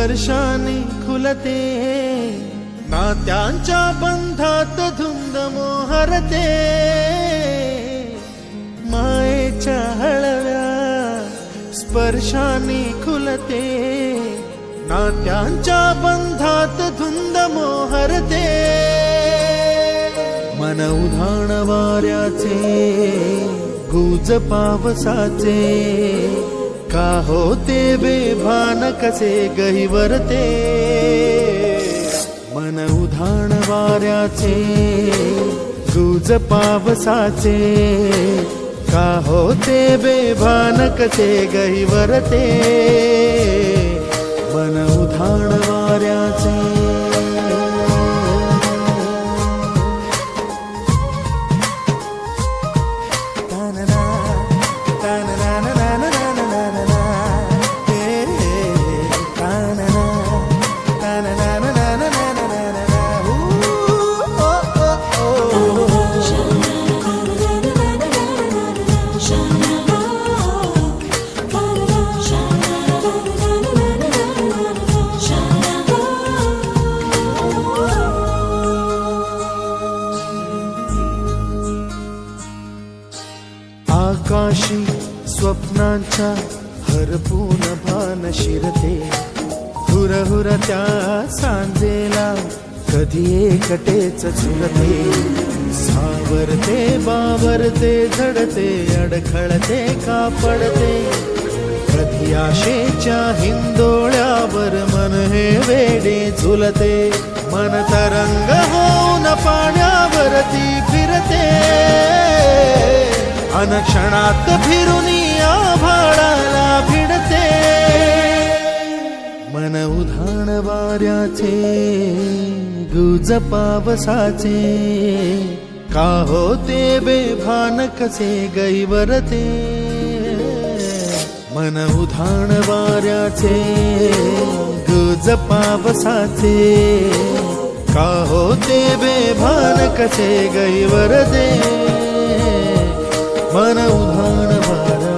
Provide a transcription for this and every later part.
स्पर्शाने खुलते, नात्यांच्या बंधात धुंद मोहरते, मायेच्या हळव्या स्पर्शाने खुलते, नात्यांच्या बंधात धुंद मोहरते, मन उधाण वाऱ्याचे गुज पावसाचे, का होते बेभान कसे गहिवरते, मन उधाण वाऱ्याचे गुज पावसाचे, का होते बेभान कसे गहिवरते, मन उधाण वाऱ्याचे. आकाशी स्वप्नांच्या हरपून भान शिरते, हुरहुर त्या सांजेला कधी एकटेच झुलते, सावरते बावरते झडते, अडखळते का पडते, कधी आशेच्या हिंदोळ्यावर मन हे वेडे झुलते, मन तरंग होऊन पाण्यावरती फिरते, अनक्षणात फिरुनी आभाळाला भिडते, मन उधाण वाऱ्याचे गुज पावसाचे, का होते बेभान कसे गहिवरते, मन उधाण वाऱ्याचे गुज पावसाचे, का होते बेभान कसे गहिवरते, मन उधाण वाऱ्याचे.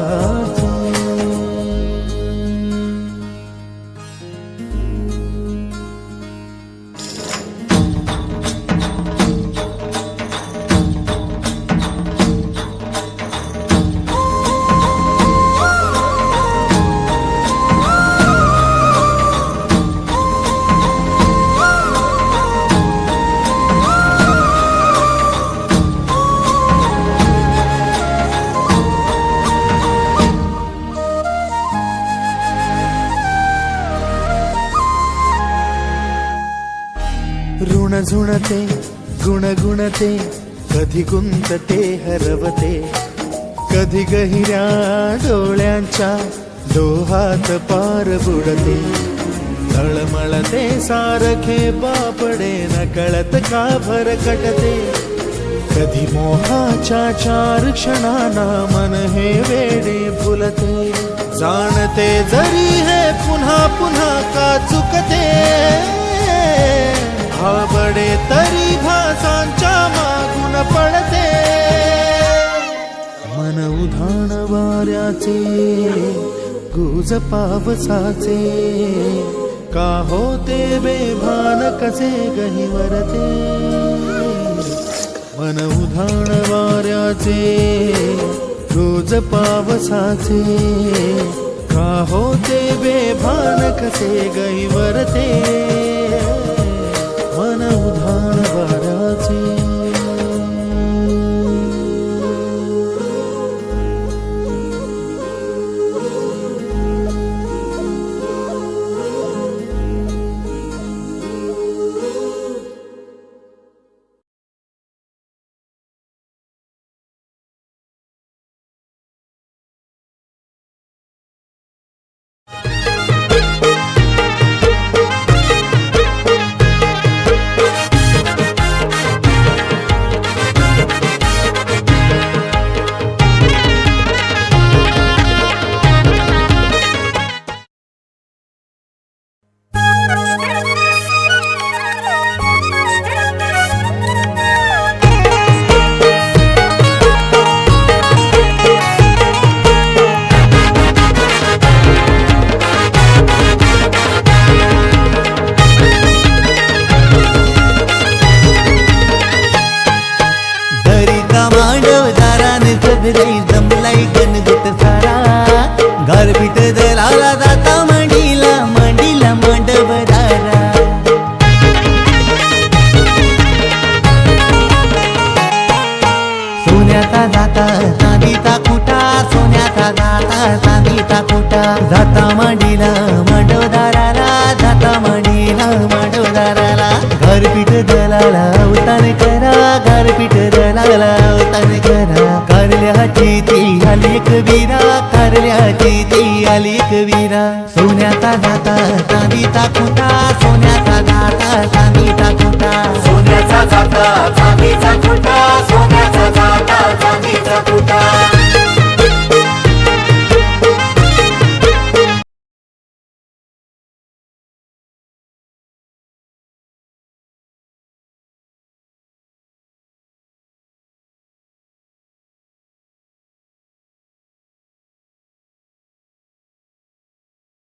ऋण झुणते गुणगुणते, कधी गुंतते हरवते, कधी गहिऱ्या डोळ्यांच्या डोहात पार बुडते, तळमळते सारखे बापडे नकळत का भरकटते, कधी मोहाच्या चार क्षणांना मन हे वेडे फुलते, जाणते जरी हे पुन्हा पुन्हा का चुकते, भाबडे तरी भासांच्या मागून पडते, मन उधाण वाऱ्याचे गुज पावसाचे, का होते बेभान कसे गहिवरते, मन उधाण वाऱ्याचे गुज पावसाचे, का होते बेभान कसे गहिवरते, मन उधाण वाऱ्याचे. सगळे जमलाय गणगोत सारा गारपीट दलाला जाता मांडीला मांडीला मांडवदारा सोन्याचा जाता चांदीचा कुटा सोन्याचा जाता चांदीचा कुटा जाता मांडीला मांडवदाराला जाता मांडीला मांडवदाराला गारपीट दलाला अवतान करा गारपीट दलाला अवतान करा कारल्याची ती आली एक वीरा कारल्याची ती आली एक वीरा सोन्याचा जाता चांदीचा कुटा सोन्याचा जाता चांदीचा कुटा सोन्याचा जाता चांदीचा खोटा